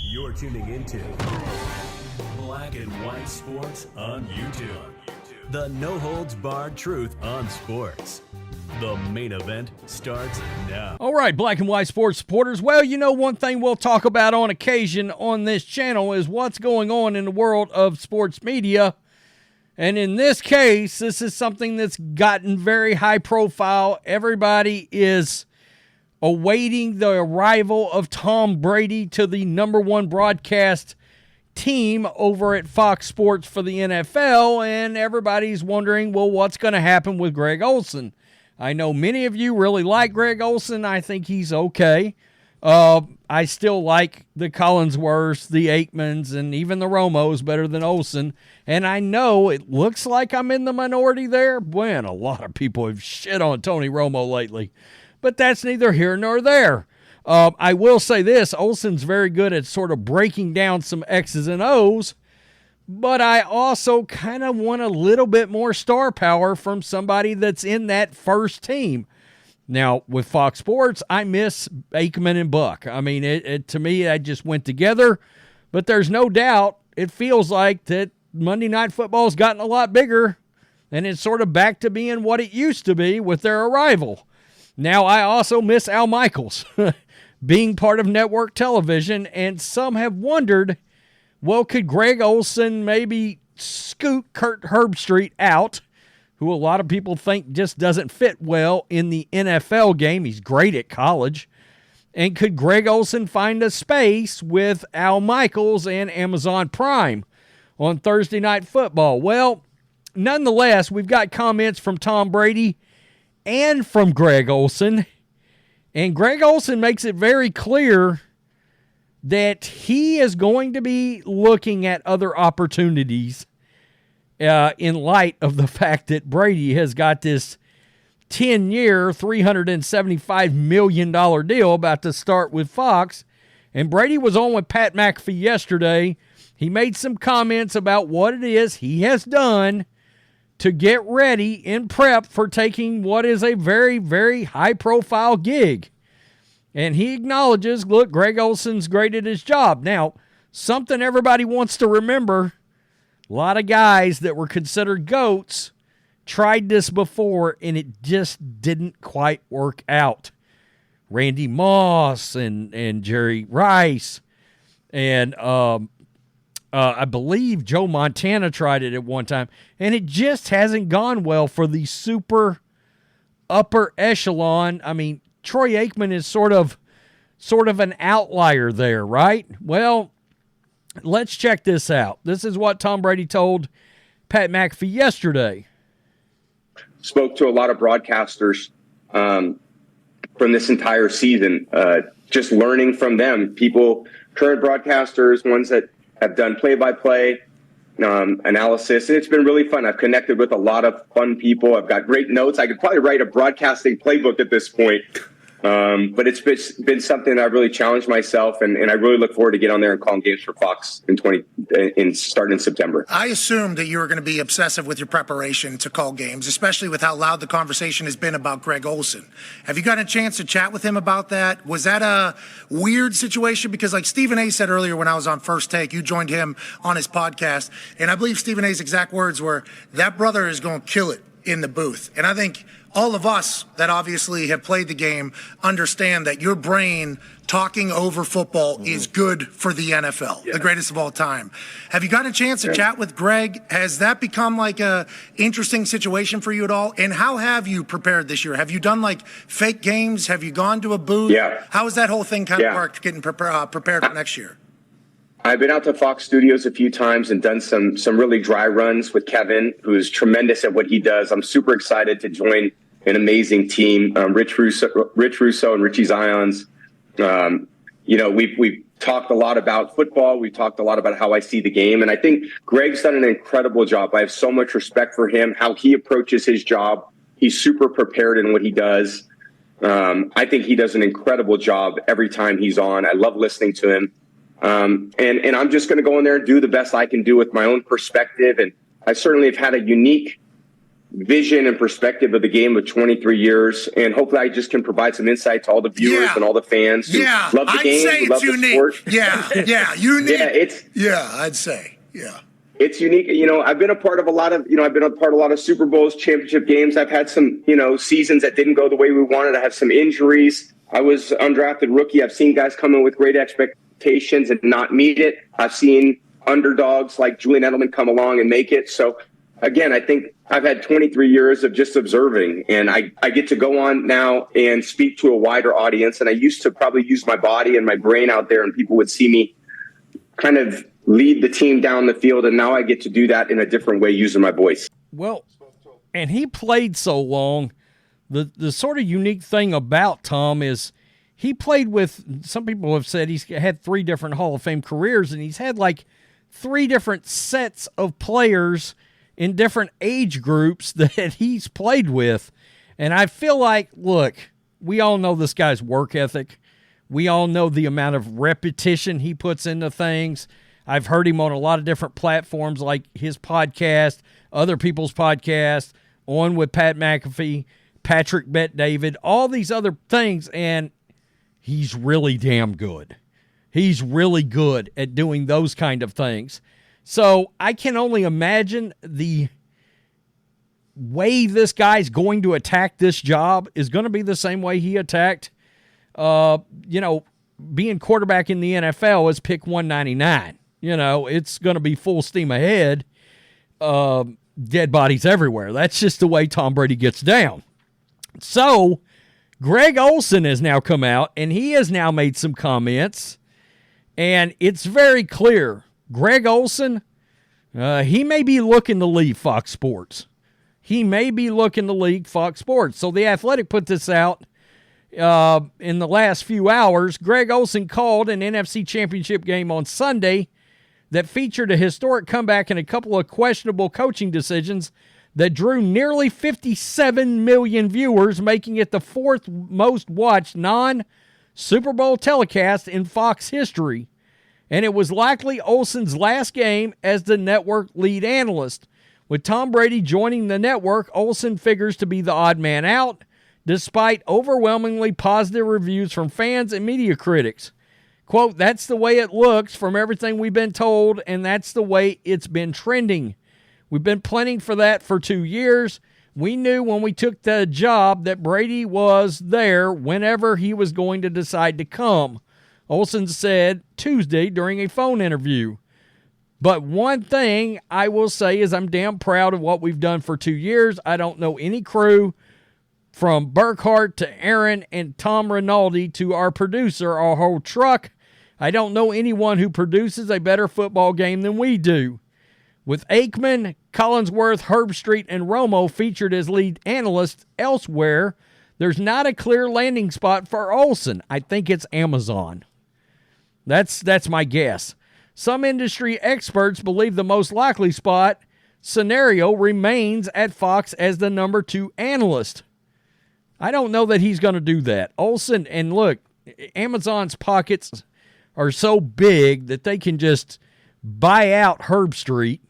You're tuning into Black and White Sports on YouTube. The no-holds-barred truth on sports. The main event starts now. All right, Black and White Sports supporters. Well, you know, one thing we'll talk about on occasion on this channel is what's going on in the world of sports media. And in this case, this is something that's gotten very high profile. Everybody is awaiting the arrival of Tom Brady to the number one broadcast team over at Fox Sports for the NFL, and everybody's wondering, well, what's going to happen with Greg Olsen? I know many of you really like Greg Olsen. I think he's okay. I still like the Collinsworths, the Aikmans, and even the Romos better than Olsen. And I know it looks like I'm in the minority there. When a lot of people have shit on Tony Romo lately. But that's neither here nor there. I will say this, Olsen's very good at sort of breaking down some X's and O's, but I also kind of want a little bit more star power from somebody that's in that first team. Now, with Fox Sports, I miss Aikman and Buck. I mean, to me, that just went together, but there's no doubt it feels like that Monday Night Football's gotten a lot bigger, and it's sort of back to being what it used to be with their arrival. Now, I also miss Al Michaels being part of network television, and some have wondered, well, could Greg Olsen maybe scoot Kurt Herbstreit out, who a lot of people think just doesn't fit well in the NFL game? He's great at college. And could Greg Olsen find a space with Al Michaels and Amazon Prime on Thursday Night Football? Well, nonetheless, we've got comments from Tom Brady and from Greg Olsen. And Greg Olsen makes it very clear that he is going to be looking at other opportunities in light of the fact that Brady has got this 10-year, $375 million deal about to start with Fox. And Brady was on with Pat McAfee yesterday. He made some comments about what it is he has done to get ready in prep for taking what is a very, very high-profile gig. And he acknowledges, look, Greg Olsen's great at his job. Now, something everybody wants to remember, a lot of guys that were considered GOATs tried this before, and it just didn't quite work out. Randy Moss and Jerry Rice and I believe Joe Montana tried it at one time, and it just hasn't gone well for the super upper echelon. I mean, Troy Aikman is sort of an outlier there, right? Well, let's check this out. This is what Tom Brady told Pat McAfee yesterday. Spoke to a lot of broadcasters from this entire season, just learning from them, people, current broadcasters, ones that have done play-by-play analysis, and it's been really fun. I've connected with a lot of fun people. I've got great notes. I could probably write a broadcasting playbook at this point. But it's been something that I've really challenged myself, and I really look forward to get on there and calling games for Fox starting in September. I assumed that you were going to be obsessive with your preparation to call games, especially with how loud the conversation has been about Greg Olsen. Have you gotten a chance to chat with him about that? Was that a weird situation? Because like Stephen A. said earlier when I was on First Take, you joined him on his podcast, and I believe Stephen A.'s exact words were, that brother is going to kill it in the booth. And I think all of us that obviously have played the game understand that your brain talking over football is good for the NFL, the greatest of all time. Have you gotten a chance to chat with Greg? Has that become like a interesting situation for you at all? And how have you prepared this year? Have you done like fake games? Have you gone to a booth? Yeah. How has that whole thing kind of worked getting prepared for next year? I've been out to Fox Studios a few times and done some really dry runs with Kevin, who's tremendous at what he does. I'm super excited to join an amazing team. Rich Russo and Richie Zions. We've talked a lot about football. We've talked a lot about how I see the game. And I think Greg's done an incredible job. I have so much respect for him, how he approaches his job. He's super prepared in what he does. I think he does an incredible job every time he's on. I love listening to him. And I'm just going to go in there and do the best I can do with my own perspective. And I certainly have had a unique vision and perspective of the game of 23 years. And hopefully I just can provide some insight to all the viewers and all the fans who love the game, who love the sport. Unique. I'd say. It's unique. I've been a part of a lot of Super Bowls, championship games. I've had some, seasons that didn't go the way we wanted. I have some injuries. I was undrafted rookie. I've seen guys come in with great expectations and not meet it. I've seen underdogs like Julian Edelman come along and make it. So again, I think I've had 23 years of just observing, and I get to go on now and speak to a wider audience. And I used to probably use my body and my brain out there, and people would see me kind of lead the team down the field. And now I get to do that in a different way using my voice. Well, and he played so long. The sort of unique thing about Tom is he played with, some people have said he's had 3 different Hall of Fame careers, and he's had like 3 different sets of players in different age groups that he's played with. And I feel like, look, we all know this guy's work ethic. We all know the amount of repetition he puts into things. I've heard him on a lot of different platforms like his podcast, other people's podcasts, On with Pat McAfee, Patrick Bet-David, all these other things, and he's really damn good. He's really good at doing those kind of things. So I can only imagine the way this guy's going to attack this job is going to be the same way he attacked, being quarterback in the NFL is pick 199. It's going to be full steam ahead, dead bodies everywhere. That's just the way Tom Brady gets down. So Greg Olsen has now come out, and he has now made some comments, and it's very clear. Greg Olsen, he may be looking to leave Fox Sports. So The Athletic put this out in the last few hours. Greg Olsen called an NFC Championship game on Sunday that featured a historic comeback and a couple of questionable coaching decisions that drew nearly 57 million viewers, making it the 4th most watched non-Super Bowl telecast in Fox history. And it was likely Olsen's last game as the network lead analyst. With Tom Brady joining the network, Olsen figures to be the odd man out, despite overwhelmingly positive reviews from fans and media critics. Quote, "That's the way it looks from everything we've been told, and that's the way it's been trending. We've been planning for that for 2 years. We knew when we took the job that Brady was there whenever he was going to decide to come," Olsen said Tuesday during a phone interview. "But one thing I will say is I'm damn proud of what we've done for 2 years. I don't know any crew, from Burkhart to Aaron and Tom Rinaldi to our producer, our whole truck. I don't know anyone who produces a better football game than we do. With Aikman, Collinsworth, Herbstreit, and Romo featured as lead analysts elsewhere, there's not a clear landing spot for Olsen. I think it's Amazon. That's my guess. Some industry experts believe the most likely spot scenario remains at Fox as the number 2 analyst. I don't know that he's going to do that. Olsen, and look, Amazon's pockets are so big that they can just buy out Herbstreit,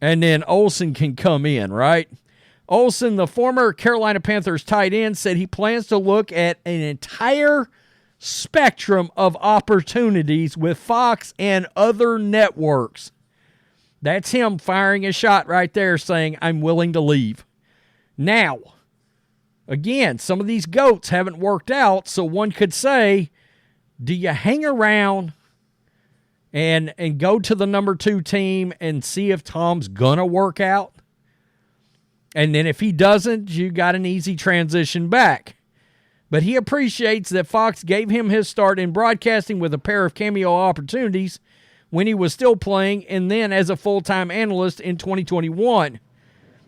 and then Olsen can come in, right? Olsen, the former Carolina Panthers tight end, said he plans to look at an entire spectrum of opportunities with Fox and other networks. That's him firing a shot right there saying, I'm willing to leave. Now, again, some of these goats haven't worked out, so one could say, do you hang around and go to the number 2 team and see if Tom's going to work out? And then if he doesn't, you got an easy transition back. But he appreciates that Fox gave him his start in broadcasting with a pair of cameo opportunities when he was still playing and then as a full-time analyst in 2021.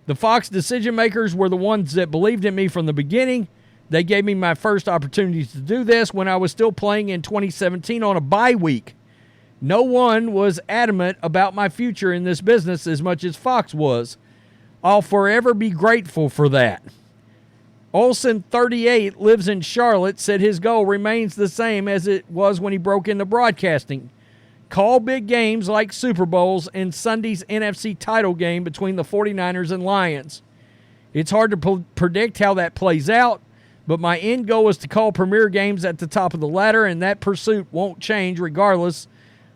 The Fox decision makers were the ones that believed in me from the beginning. They gave me my first opportunities to do this when I was still playing in 2017 on a bye week. No one was adamant about my future in this business as much as Fox was. I'll forever be grateful for that. Olsen, 38, lives in Charlotte, said his goal remains the same as it was when he broke into broadcasting. Call big games like Super Bowls and Sunday's NFC title game between the 49ers and Lions. It's hard to predict how that plays out, but my end goal is to call premier games at the top of the ladder, and that pursuit won't change regardless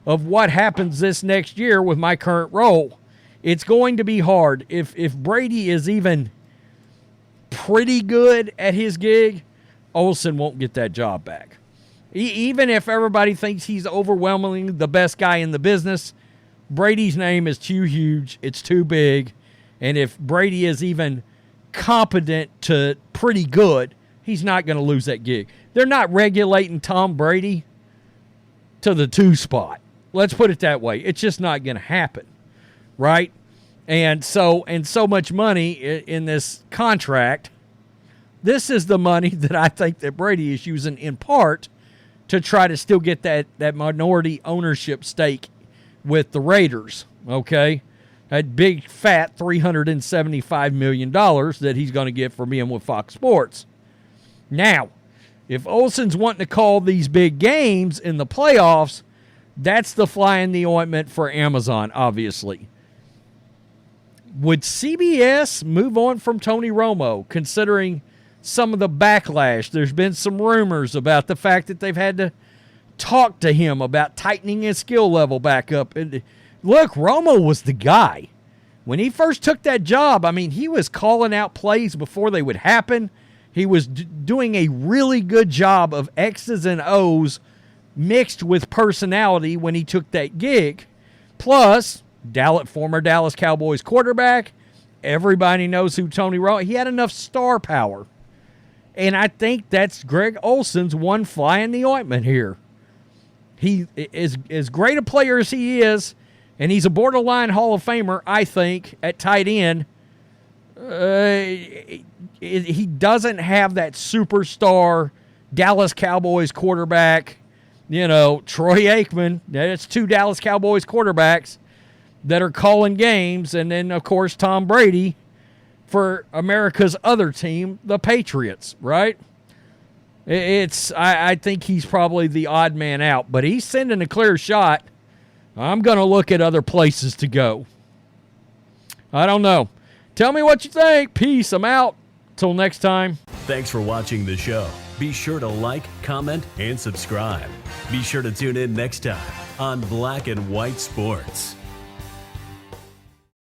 of what happens this next year with my current role. It's going to be hard. If Brady is even pretty good at his gig, Olsen won't get that job back. Even if everybody thinks he's overwhelmingly the best guy in the business, Brady's name is too huge. It's too big. And if Brady is even competent to pretty good, he's not going to lose that gig. They're not regulating Tom Brady to the 2 spot. Let's put it that way. It's just not going to happen, right? And so much money in this contract, this is the money that I think that Brady is using in part to try to still get that minority ownership stake with the Raiders, okay? That big, fat $375 million that he's going to get for being with Fox Sports. Now, if Olsen's wanting to call these big games in the playoffs, that's the fly in the ointment for Amazon, obviously. Would CBS move on from Tony Romo, considering some of the backlash? There's been some rumors about the fact that they've had to talk to him about tightening his skill level back up. And look, Romo was the guy. When he first took that job, I mean, he was calling out plays before they would happen. He was doing a really good job of X's and O's mixed with personality when he took that gig. Plus, former Dallas Cowboys quarterback, everybody knows who Tony Romo. He had enough star power. And I think that's Greg Olsen's one fly in the ointment here. He is as great a player as he is, and he's a borderline Hall of Famer, I think, at tight end. He doesn't have that superstar Dallas Cowboys quarterback, Troy Aikman. That's 2 Dallas Cowboys quarterbacks that are calling games, and then, of course, Tom Brady for America's other team, the Patriots, right? I think he's probably the odd man out, but he's sending a clear shot. I'm going to look at other places to go. I don't know. Tell me what you think. Peace. I'm out. Till next time. Thanks for watching the show. Be sure to like, comment, and subscribe. Be sure to tune in next time on Black and White Sports.